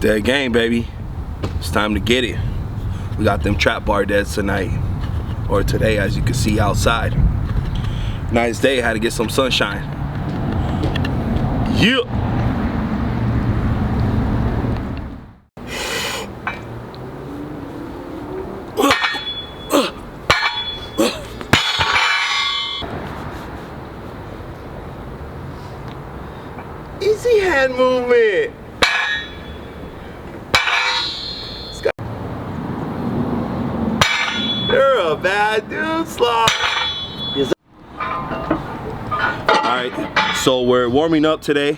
Dead game, baby. It's time to get it. We got them trap bar deads tonight, or today, as you can see outside. Nice day, had to get some sunshine. Yeah. Easy hand movement. You're a bad dude, Sloth. Yes. Alright, so we're warming up today.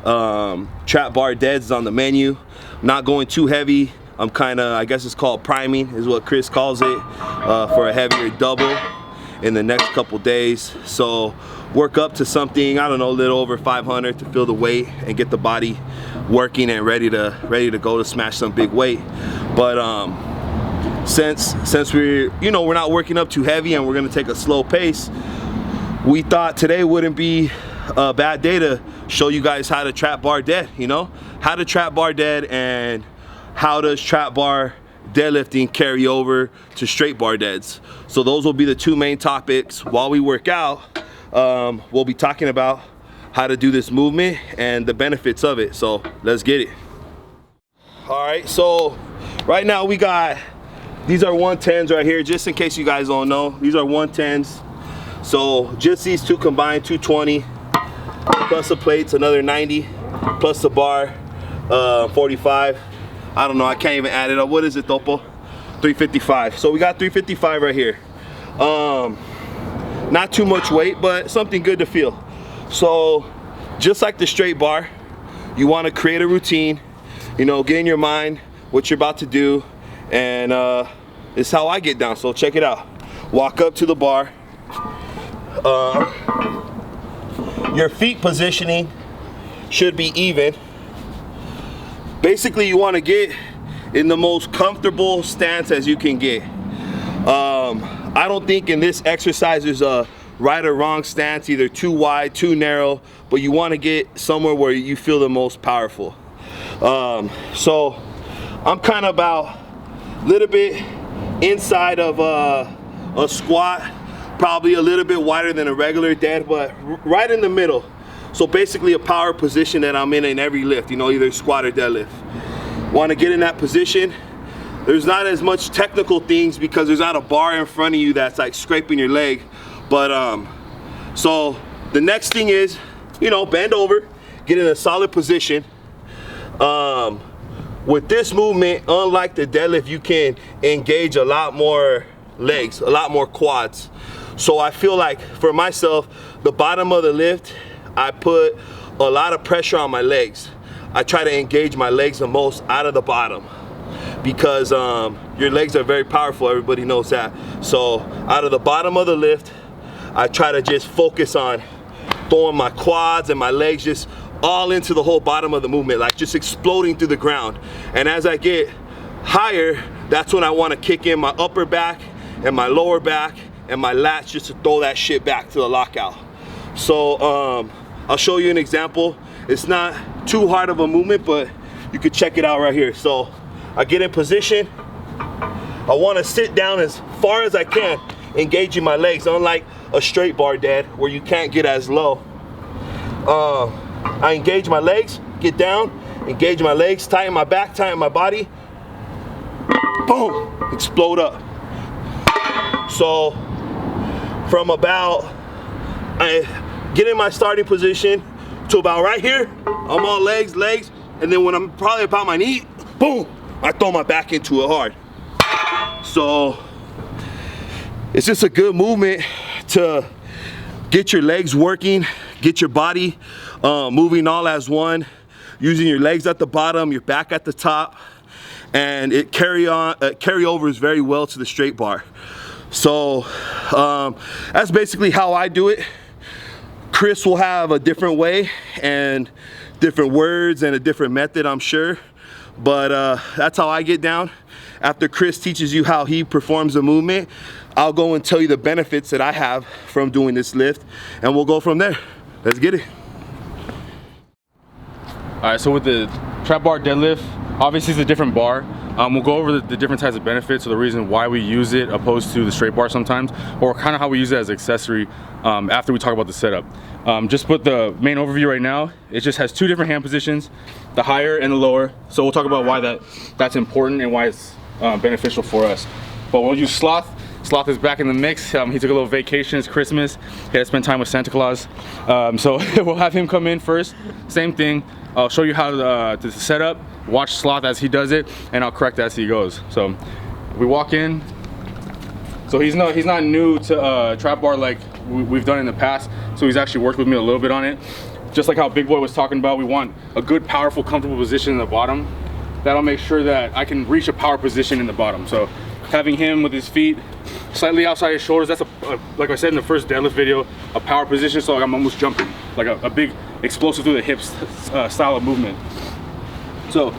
Trap bar deads is on the menu. Not going too heavy. I'm kinda, I guess it's called priming, is what Chris calls it, for a heavier double in the next couple days. So work up to something, I don't know, a little over 500 to feel the weight and get the body working and ready to go to smash some big weight. But since we're not working up too heavy and we're gonna take a slow pace, we thought today wouldn't be a bad day to show you guys how to trap bar dead, how to trap bar dead, and how does trap bar deadlifting carry over to straight bar deads. So those will be the two main topics. While we work out, we'll be talking about how to do this movement and the benefits of it. So let's get it. All right, so right now we got, these are 110s right here, just in case you guys don't know. These are 110s. So just these two combined, 220, plus the plates, another 90, plus the bar, 45. I don't know, I can't even add it up. What is it, Topo? 355. So we got 355 right here. Not too much weight, but something good to feel. So just like the straight bar, you want to create a routine, get in your mind what you're about to do, and this is how I get down. So check it out. Walk up to the bar. Your feet positioning should be even. Basically, you want to get in the most comfortable stance as you can get. I don't think in this exercise there's a right or wrong stance, either too wide, too narrow, but you want to get somewhere where you feel the most powerful. So I'm kind of about a little bit inside of a squat, probably a little bit wider than a regular dead, but right in the middle. So basically a power position that I'm in every lift, either squat or deadlift. Want to get in that position. There's not as much technical things because there's not a bar in front of you that's like scraping your leg. But so the next thing is, bend over, get in a solid position. With this movement, unlike the deadlift, you can engage a lot more legs, a lot more quads. So I feel like for myself, the bottom of the lift, I put a lot of pressure on my legs. I try to engage my legs the most out of the bottom because your legs are very powerful, everybody knows that. So out of the bottom of the lift, I try to just focus on throwing my quads and my legs just all into the whole bottom of the movement, like just exploding through the ground. And as I get higher, that's when I want to kick in my upper back and my lower back and my lats just to throw that shit back to the lockout. So I'll show you an example. It's not too hard of a movement, but you could check it out right here. So I get in position. I want to sit down as far as I can, engaging my legs, unlike a straight bar dead where you can't get as low. I engage my legs, get down, engage my legs, tighten my back, tighten my body, boom, explode up. So from about, I get in my starting position to about right here, I'm all legs, and then when I'm probably about my knee, boom, I throw my back into it hard. So it's just a good movement to get your legs working, get your body moving all as one, using your legs at the bottom, your back at the top, and it carry overs very well to the straight bar. So that's basically how I do it. Chris will have a different way and different words and a different method, I'm sure, but that's how I get down. After Chris teaches you how he performs the movement, I'll go and tell you the benefits that I have from doing this lift, and we'll go from there. Let's get it. All right, so with the trap bar deadlift, Obviously, it's a different bar. We'll go over the different types of benefits, or the reason why we use it opposed to the straight bar sometimes, or kind of how we use it as an accessory after we talk about the setup. Just put the main overview right now. It just has two different hand positions, the higher and the lower. So we'll talk about why that's important and why it's beneficial for us. But we'll use Sloth. Sloth is back in the mix. He took a little vacation. It's Christmas. He had to spend time with Santa Claus. So we'll have him come in first. Same thing. I'll show you how to set up. Watch Sloth as he does it, and I'll correct as he goes. So we walk in. So he's not new to trap bar like we've done in the past. So he's actually worked with me a little bit on it. Just like how Big Boy was talking about, we want a good, powerful, comfortable position in the bottom. That'll make sure that I can reach a power position in the bottom. So having him with his feet slightly outside his shoulders, that's like I said in the first deadlift video, a power position. So like I'm almost jumping, like a big explosive through the hips style of movement. So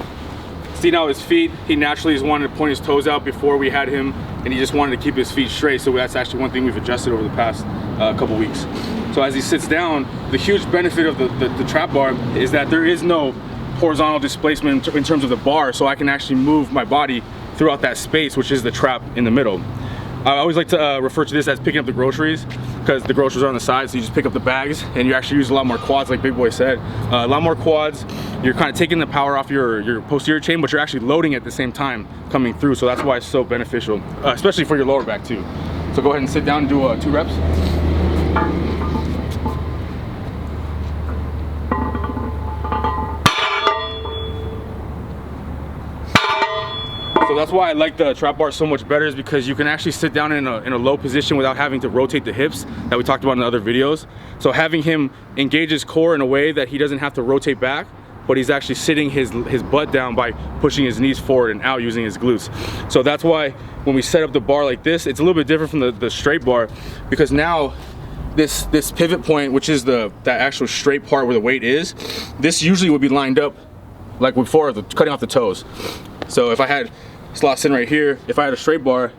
see now his feet, he naturally just wanted to point his toes out before we had him, and he just wanted to keep his feet straight. So that's actually one thing we've adjusted over the past couple weeks. So as he sits down, the huge benefit of the trap bar is that there is no horizontal displacement in terms of the bar, so I can actually move my body throughout that space, which is the trap in the middle. I always like to refer to this as picking up the groceries, because the groceries are on the side, so you just pick up the bags and you actually use a lot more quads, like Big Boy said. A lot more quads. You're kind of taking the power off your posterior chain, but you're actually loading at the same time coming through, so that's why it's so beneficial, especially for your lower back too. So go ahead and sit down and do 2 reps. So that's why I like the trap bar so much better, is because you can actually sit down in a low position without having to rotate the hips that we talked about in the other videos. So having him engage his core in a way that he doesn't have to rotate back, but he's actually sitting his butt down by pushing his knees forward and out using his glutes. So that's why when we set up the bar like this, it's a little bit different from the straight bar, because now this pivot point, which is that actual straight part where the weight is, this usually would be lined up like before, cutting off the toes. So if I had Sloth sitting right here, if I had a straight bar,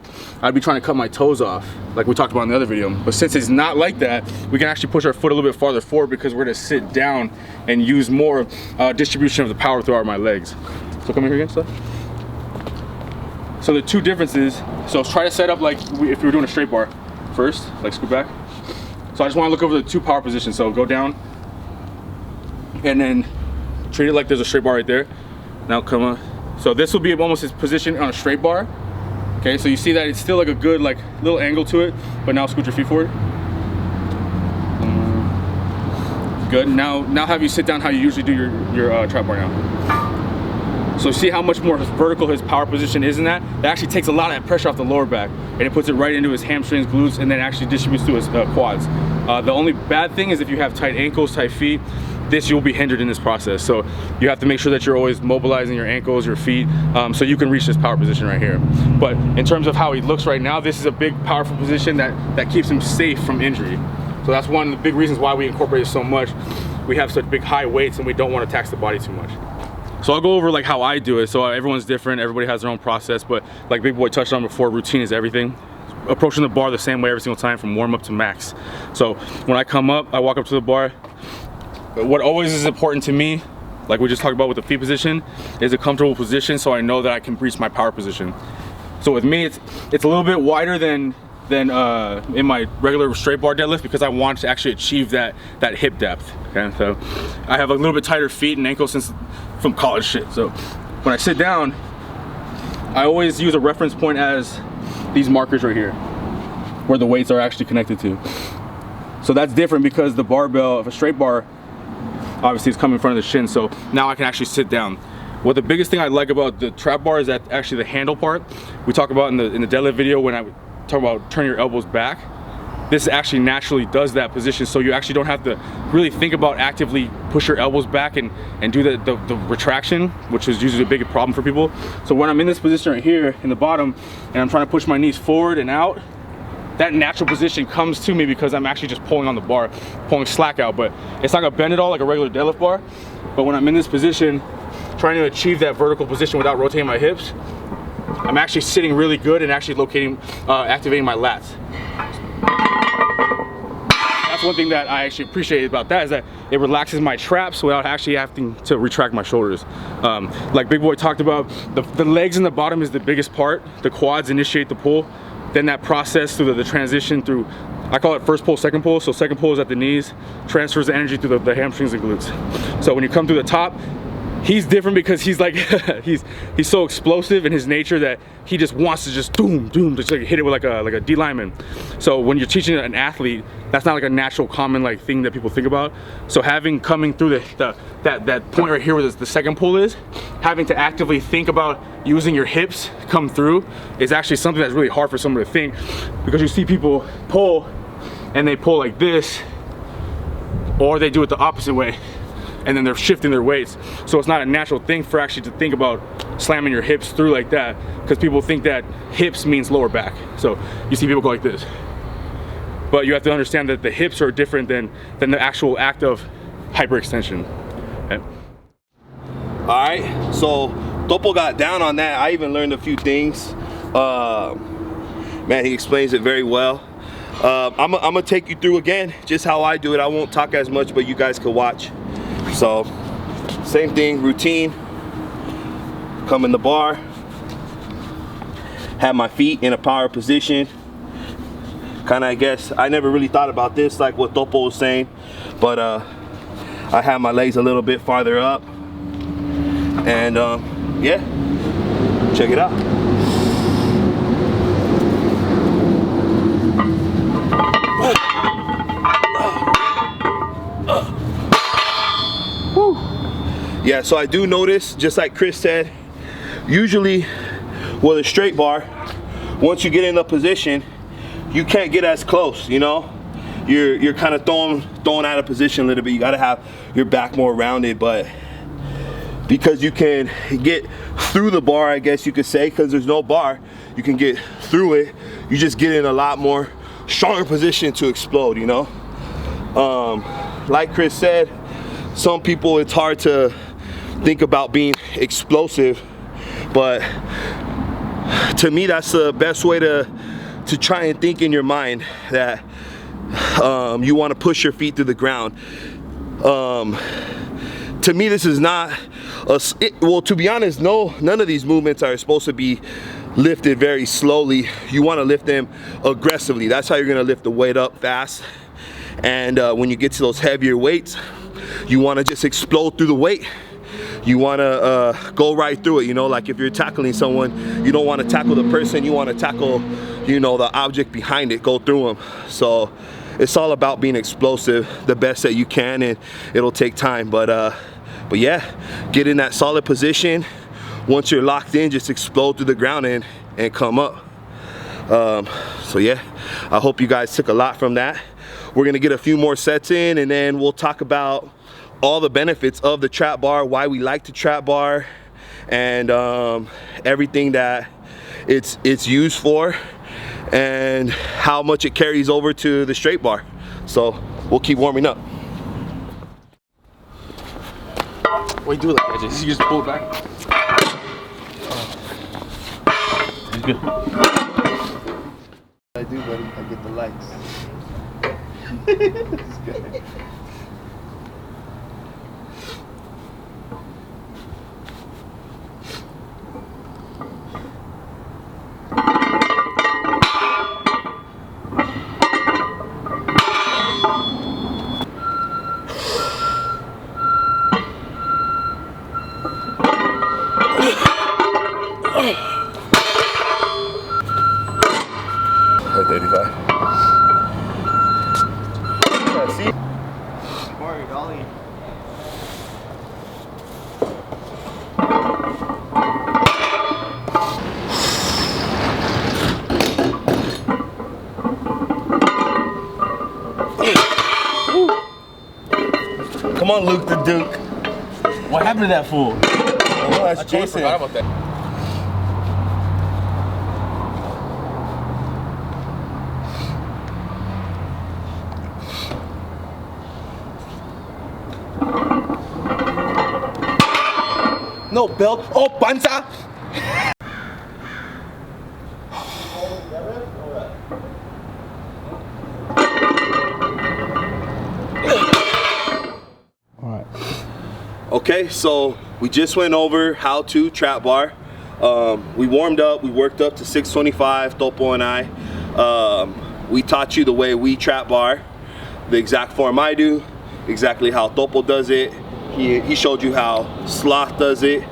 I'd be trying to cut my toes off, like we talked about in the other video. But since it's not like that, we can actually push our foot a little bit farther forward, because we're gonna sit down and use more distribution of the power throughout my legs. So come here again, Sloth. So the two differences, so try to set up like if we were doing a straight bar first, like scoot back. So I just wanna look over the 2 power positions. So go down, and then treat it like there's a straight bar right there. Now come on. So this will be almost his position on a straight bar. Okay, so you see that it's still like a good little angle to it, but now scoot your feet forward. Good. Now have you sit down how you usually do your trap bar now. So see how much more vertical his power position is in that? That actually takes a lot of that pressure off the lower back, and it puts it right into his hamstrings, glutes, and then actually distributes to his quads. The only bad thing is if you have tight ankles, tight feet, you'll be hindered in this process. So you have to make sure that you're always mobilizing your ankles, your feet, so you can reach this power position right here. But in terms of how he looks right now, this is a big, powerful position that keeps him safe from injury. So that's one of the big reasons why we incorporate it so much. We have such big high weights, and we don't want to tax the body too much. So I'll go over like how I do it. So everyone's different, everybody has their own process, but like Big Boy touched on before, routine is everything. Approaching the bar the same way every single time, from warm up to max. So when I come up, I walk up to the bar. What always is important to me, like we just talked about with the feet position, is a comfortable position, so I know that I can reach my power position. So with me, it's a little bit wider than in my regular straight bar deadlift, because I want to actually achieve that hip depth. Okay, so I have a little bit tighter feet and ankles from college shit. So when I sit down, I always use a reference point as these markers right here, where the weights are actually connected to. So that's different, because the barbell of a straight bar obviously is coming in front of the shin, so now I can actually sit down. What the biggest thing I like about the trap bar is that actually the handle part we talk about in the deadlift video, when I talk about turn your elbows back, this actually naturally does that position, so you actually don't have to really think about actively push your elbows back and do the retraction, which is usually a big problem for people. So when I'm in this position right here in the bottom, and I'm trying to push my knees forward and out, that natural position comes to me because I'm actually just pulling on the bar, pulling slack out. But it's not gonna bend at all like a regular deadlift bar. But when I'm in this position, trying to achieve that vertical position without rotating my hips, I'm actually sitting really good and actually activating my lats. That's that's one thing that I actually appreciate about that, is that it relaxes my traps without actually having to retract my shoulders. Like Big Boy talked about, the legs in the bottom is the biggest part. The quads initiate the pull. Then that process through the transition through, I call it first pull, second pull. So second pull is at the knees, transfers the energy through the hamstrings and glutes. So when you come through the top, he's different because he's like, he's so explosive in his nature that he just wants to just doom, just like hit it with like a D lineman. So when you're teaching an athlete, that's not like a natural common like thing that people think about. So having coming through that point right here where the second pull is, having to actively think about using your hips come through is actually something that's really hard for someone to think, because you see people pull and they pull like this, or they do it the opposite way, and then they're shifting their weights. So it's not a natural thing for actually to think about slamming your hips through like that, because people think that hips means lower back. So you see people go like this. But you have to understand that the hips are different than the actual act of hyperextension. Okay? All right, so Topo got down on that. I even learned a few things. Man, he explains it very well. I'm gonna take you through again just how I do it. I won't talk as much, but you guys can watch. So, same thing, routine. Come in the bar, have my feet in a power position. Kind of, I guess, I never really thought about this like what Topo was saying, but I have my legs a little bit farther up, and yeah, check it out. Yeah, so I do notice, just like Chris said, usually with a straight bar, once you get in the position, you can't get as close, you know? You're kind of thrown out of position a little bit. You gotta have your back more rounded, but because you can get through the bar, I guess you could say, because there's no bar, you can get through it. You just get in a lot more stronger position to explode, you know? Like Chris said, some people, it's hard to think about being explosive, but to me that's the best way to try and think in your mind that you want to push your feet through the ground. To me, this is not well, to be honest, none of these movements are supposed to be lifted very slowly. You want to lift them aggressively. That's how you're going to lift the weight up fast. And when you get to those heavier weights, you want to just explode through the weight. You want to go right through it, you know, like if you're tackling someone, you don't want to tackle the person, you want to tackle, you know, the object behind it, go through them. So it's all about being explosive the best that you can, and it'll take time, but yeah, get in that solid position. Once you're locked in, just explode through the ground and come up. So yeah, I hope you guys took a lot from that. We're gonna get a few more sets in, and then we'll talk about all the benefits of the trap bar, why we like the trap bar, and everything that it's used for, and how much it carries over to the straight bar. So we'll keep warming up. What do you do like that? You just pull it back? It's good. I do, buddy. I get the likes. It's good. Come on, Luke the Duke. What happened to that fool? Oh, that's I Jason. forgot about that. No belt. Oh, panza. Okay, so we just went over how to trap bar. We warmed up, we worked up to 625, Topo and I. We taught you the way we trap bar, the exact form I do, exactly how Topo does it. He showed you how Sloth does it.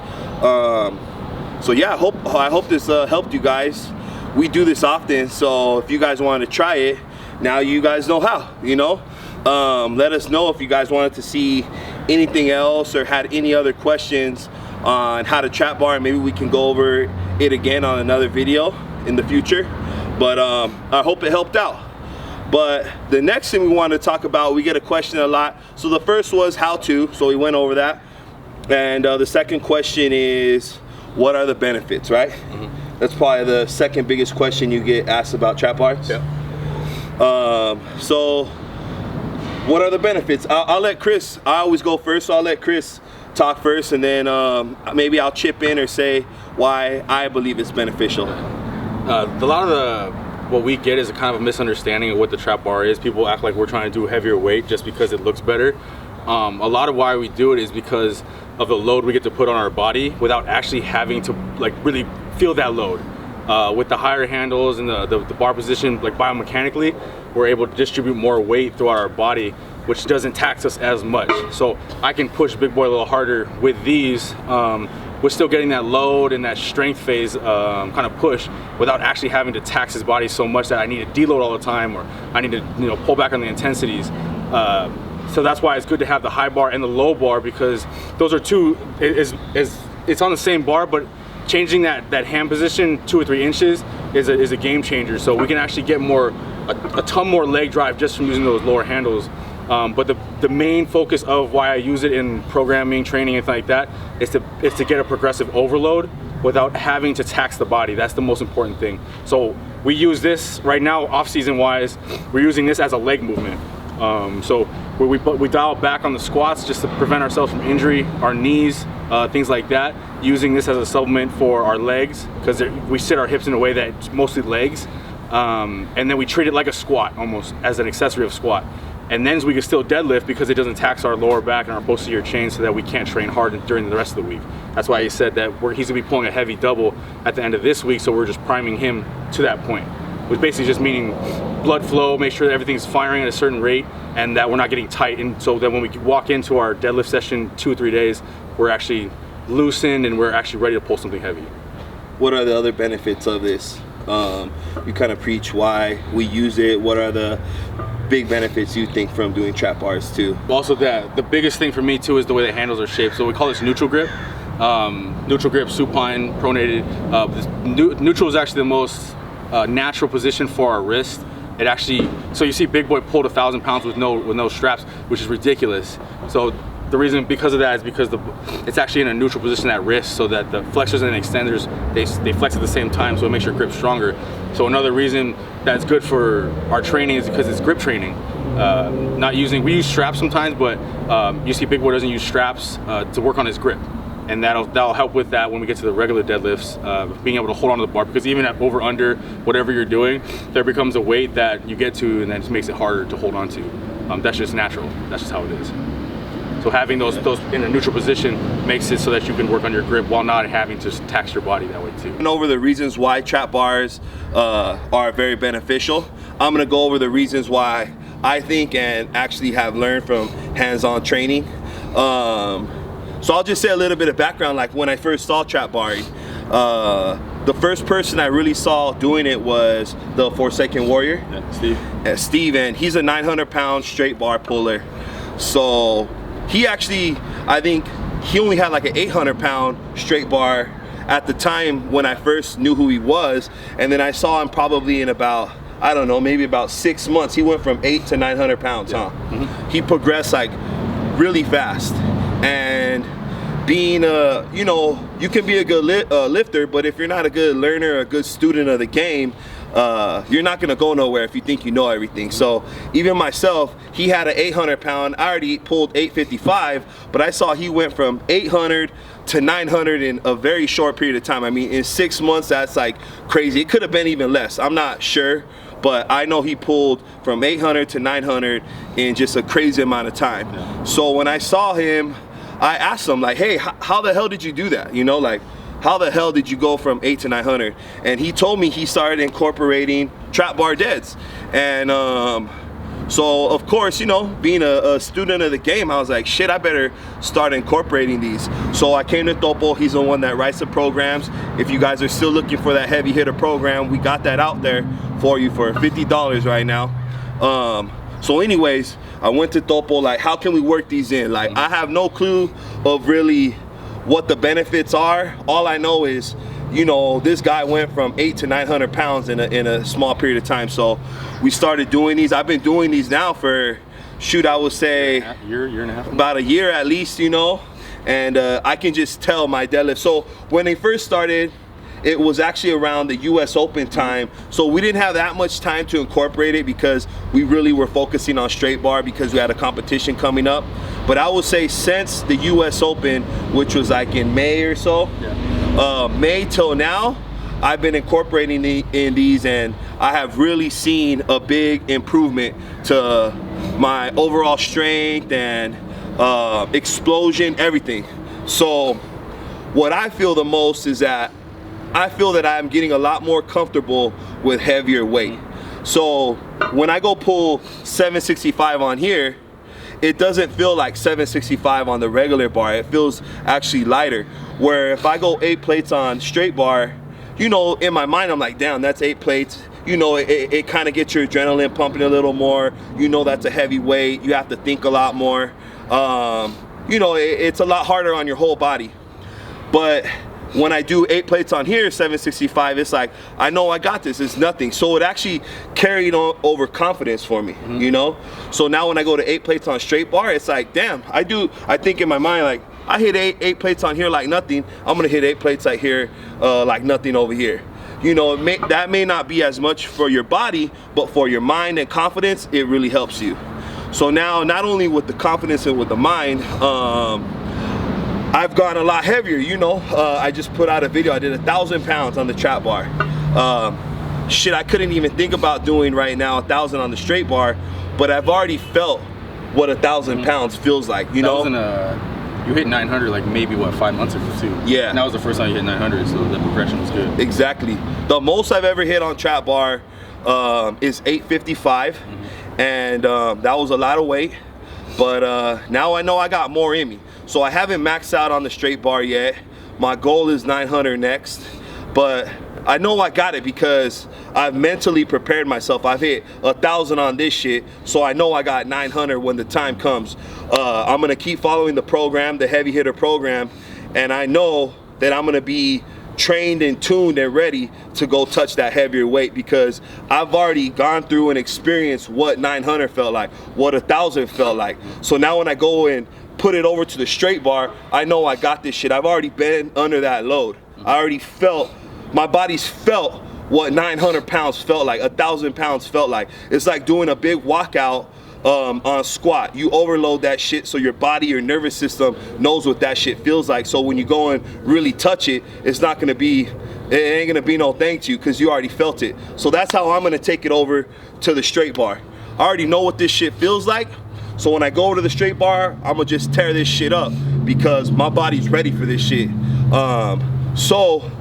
So yeah, I hope this helped you guys. We do this often, so if you guys want to try it, now you guys know how, you know. Let us know if you guys wanted to see anything else or had any other questions on how to trap bar, and maybe we can go over it again on another video in the future. But I hope it helped out. But the next thing we want to talk about, we get a question a lot. So the first was how to, so we went over that. And the second question is, what are the benefits, right? Mm-hmm. That's probably the second biggest question you get asked about trap bars. Yeah. So what are the benefits? I'll let Chris, I always go first, so I'll let Chris talk first, and then maybe I'll chip in or say why I believe it's beneficial. A lot of what we get is a kind of a misunderstanding of what the trap bar is. People act like we're trying to do heavier weight just because it looks better. A lot of why we do it is because of the load we get to put on our body without actually having to like really feel that load. With the higher handles and the bar position, like biomechanically, we're able to distribute more weight throughout our body, which doesn't tax us as much. So I can push Big Boy a little harder with these. We're still getting that load and that strength phase kind of push without actually having to tax his body so much that I need to deload all the time, or I need to pull back on the intensities. So that's why it's good to have the high bar and the low bar, because those are two, it's on the same bar, but changing that hand position 2 or 3 inches is a game changer. So we can actually get a ton more leg drive just from using those lower handles. But the main focus of why I use it in programming, training, and things like that is to get a progressive overload without having to tax the body. That's the most important thing. So we use this right now, off-season wise, we're using this as a leg movement. So we dial back on the squats just to prevent ourselves from injury, our knees, things like that, using this as a supplement for our legs, because we sit our hips in a way that it's mostly legs, and then we treat it like a squat, almost as an accessory of squat. And then we can still deadlift because it doesn't tax our lower back and our posterior chain, so that we can't train hard during the rest of the week. That's why he said that he's gonna be pulling a heavy double at the end of this week, so we're just priming him to that point, which basically just meaning blood flow, make sure that everything's firing at a certain rate and that we're not getting tight. And so that when we walk into our deadlift session 2 or 3 days, we're actually loosened and we're actually ready to pull something heavy. What are the other benefits of this? You kind of preach why we use it. What are the big benefits you think from doing trap bars too? Also, the biggest thing for me too is the way the handles are shaped. So we call this neutral grip. Neutral grip, supine, pronated. Neutral is actually the most natural position for our wrist. It actually, so you see Big Boy pulled 1,000 pounds with no straps, which is ridiculous. So the reason because of that is because it's actually in a neutral position at wrist, so that the flexors and extenders, they flex at the same time, so it makes your grip stronger. So another reason that's good for our training is because it's grip training. We use straps sometimes, but you see Big Boy doesn't use straps to work on his grip. And that'll help with that when we get to the regular deadlifts, being able to hold on to the bar, because even at over, under, whatever you're doing, there becomes a weight that you get to and that just makes it harder to hold on to. That's just natural, that's just how it is. So having those in a neutral position makes it so that you can work on your grip while not having to tax your body that way too. And over the reasons why trap bars are very beneficial, I'm gonna go over the reasons why I think and actually have learned from hands-on training. So I'll just say a little bit of background. Like when I first saw trap barring, the first person I really saw doing it was the Forsaken Warrior, Steve, and he's a 900-pound straight bar puller. So he actually, I think he only had like an 800-pound straight bar at the time when I first knew who he was, and then I saw him probably in about, I don't know, maybe about 6 months. He went from 8 to 900 pounds, huh? Mm-hmm. He progressed like really fast. And being you can be a good lifter, but if you're not a good learner, a good student of the game, you're not gonna go nowhere if you think you know everything. So even myself, he had an 800-pound, I already pulled 855, but I saw he went from 800 to 900 in a very short period of time. I mean, in 6 months, that's like crazy. It could have been even less, I'm not sure, but I know he pulled from 800 to 900 in just a crazy amount of time. So when I saw him, I asked him like, hey, how the hell did you do that? You know, like, how the hell did you go from 8 to 900? And he told me he started incorporating Trap Bar Deads. And so of course, you know, being a student of the game, I was like, shit, I better start incorporating these. So I came to Topo. He's the one that writes the programs. If you guys are still looking for that heavy hitter program, we got that out there for you for $50 right now. So anyways, I went to Topo, like, how can we work these in? Like, I have no clue of really what the benefits are. All I know is, you know, this guy went from 8 to 900 pounds in a small period of time. So we started doing these. I've been doing these now for, shoot, I would say year and a half, about a year at least, you know. And I can just tell my deadlift. So when they first started, it was actually around the US Open time. So we didn't have that much time to incorporate it because we really were focusing on straight bar because we had a competition coming up. But I would say since the US Open, which was like in May or so, May till now, I've been incorporating in these, and I have really seen a big improvement to my overall strength and explosion, everything. So what I feel the most is that I feel that I'm getting a lot more comfortable with heavier weight. So when I go pull 765 on here, it doesn't feel like 765 on the regular bar. It feels actually lighter. Where if I go 8 plates on straight bar, you know, in my mind I'm like, damn, that's 8 plates. You know, it kind of gets your adrenaline pumping a little more. You know, that's a heavy weight. You have to think a lot more. You know, it's a lot harder on your whole body. But when I do 8 plates on here, 765, it's like, I know I got this, it's nothing. So it actually carried on over confidence for me, you know? So now when I go to 8 plates on straight bar, it's like, damn, I think in my mind, like, I hit eight plates on here like nothing, I'm gonna hit 8 plates like here, like nothing over here. You know, that may not be as much for your body, but for your mind and confidence, it really helps you. So now, not only with the confidence and with the mind, I've gone a lot heavier, you know. I just put out a video, I did 1,000 pounds on the trap bar. Shit, I couldn't even think about doing right now 1,000 on the straight bar, but I've already felt what 1,000 pounds feels like, you know? You hit 900 like maybe, what, 5 months ago too? Yeah. And that was the first time you hit 900, so the progression was good. Exactly. The most I've ever hit on trap bar is 855, and that was a lot of weight, but now I know I got more in me. So I haven't maxed out on the straight bar yet. My goal is 900 next, but I know I got it because I've mentally prepared myself. I've hit 1,000 on this shit, so I know I got 900 when the time comes. I'm gonna keep following the program, the heavy hitter program, and I know that I'm gonna be trained and tuned and ready to go touch that heavier weight because I've already gone through and experienced what 900 felt like, what 1,000 felt like. So now when I go and put it over to the straight bar, I know I got this shit. I've already been under that load. I already felt, my body's felt what 900 pounds felt like, 1,000 pounds felt like. It's like doing a big walkout on squat. You overload that shit so your body, your nervous system knows what that shit feels like. So when you go and really touch it, it's not gonna be, it ain't gonna be no thank you because you already felt it. So that's how I'm gonna take it over to the straight bar. I already know what this shit feels like. So when I go over to the straight bar, I'm gonna just tear this shit up because my body's ready for this shit. So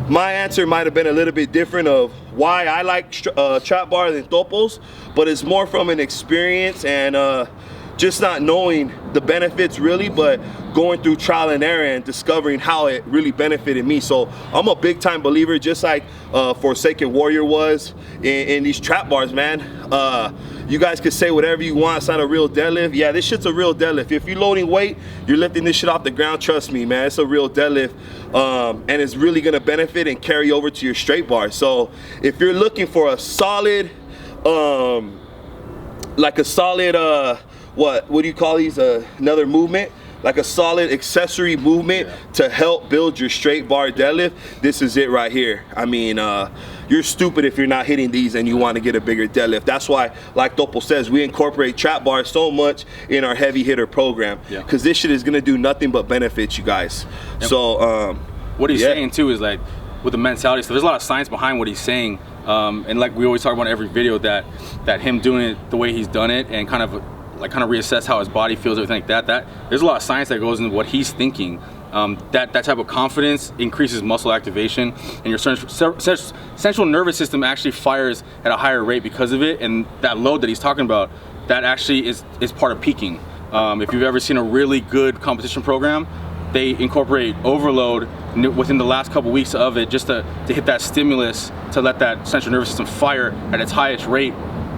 my answer might have been a little bit different of why I like trap bar than topos, but it's more from an experience and just not knowing the benefits really, but going through trial and error and discovering how it really benefited me. So I'm a big time believer, just like Forsaken Warrior was in these trap bars, man. You guys could say whatever you want, it's not a real deadlift. Yeah, this shit's a real deadlift. If you're loading weight, you're lifting this shit off the ground, trust me, man, it's a real deadlift. And it's really gonna benefit and carry over to your straight bar. So if you're looking for a solid, like a solid, what do you call these, another movement? Like a solid accessory movement to help build your straight bar deadlift, this is it right here. I mean, you're stupid if you're not hitting these and you want to get a bigger deadlift. That's why, like Topo says, we incorporate trap bars so much in our heavy hitter program because this shit is gonna do nothing but benefit you guys. So what he's saying too is like with the mentality, so there's a lot of science behind what he's saying, and like we always talk about in every video, that him doing it the way he's done it and kind of like kind of reassess how his body feels, everything like that. There's a lot of science that goes into what he's thinking. That type of confidence increases muscle activation, and your central nervous system actually fires at a higher rate because of it. And that load that he's talking about, that actually is part of peaking. If you've ever seen a really good competition program, they incorporate overload within the last couple weeks of it just to hit that stimulus, to let that central nervous system fire at its highest rate,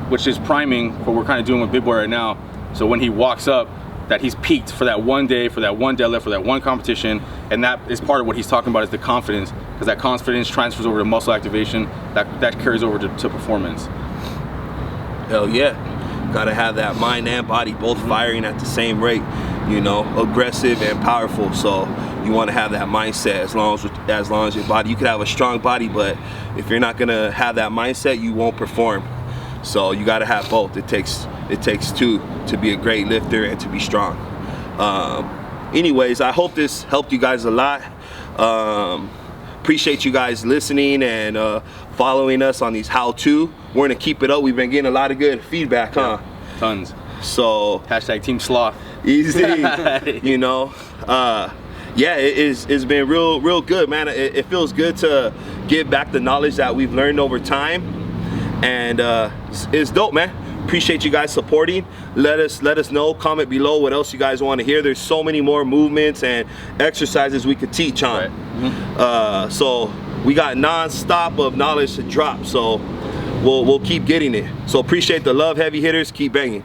which is priming what we're kind of doing with Big Boy right now. So when he walks up, that he's peaked for that one day, for that one deadlift, for that one competition, and that is part of what he's talking about, is the confidence, because that confidence transfers over to muscle activation, that carries over to performance. Hell yeah. Gotta have that mind and body both firing at the same rate, you know, aggressive and powerful. So you want to have that mindset as long as your body, you could have a strong body, but if you're not gonna have that mindset, you won't perform. So you gotta have both. It takes two to be a great lifter and to be strong. Anyways, I hope this helped you guys a lot. Appreciate you guys listening and following us on these how-to. We're gonna keep it up. We've been getting a lot of good feedback, huh? Tons. So hashtag Team Sloth. Easy. You know. Yeah, it's been real good, man. It feels good to give back the knowledge that we've learned over time, and it's dope, man. Appreciate you guys supporting. Let us know, comment below what else you guys want to hear. There's so many more movements and exercises we could teach on. Right. So we got non-stop of knowledge to drop, so we'll keep getting it. So appreciate the love, heavy hitters. Keep banging.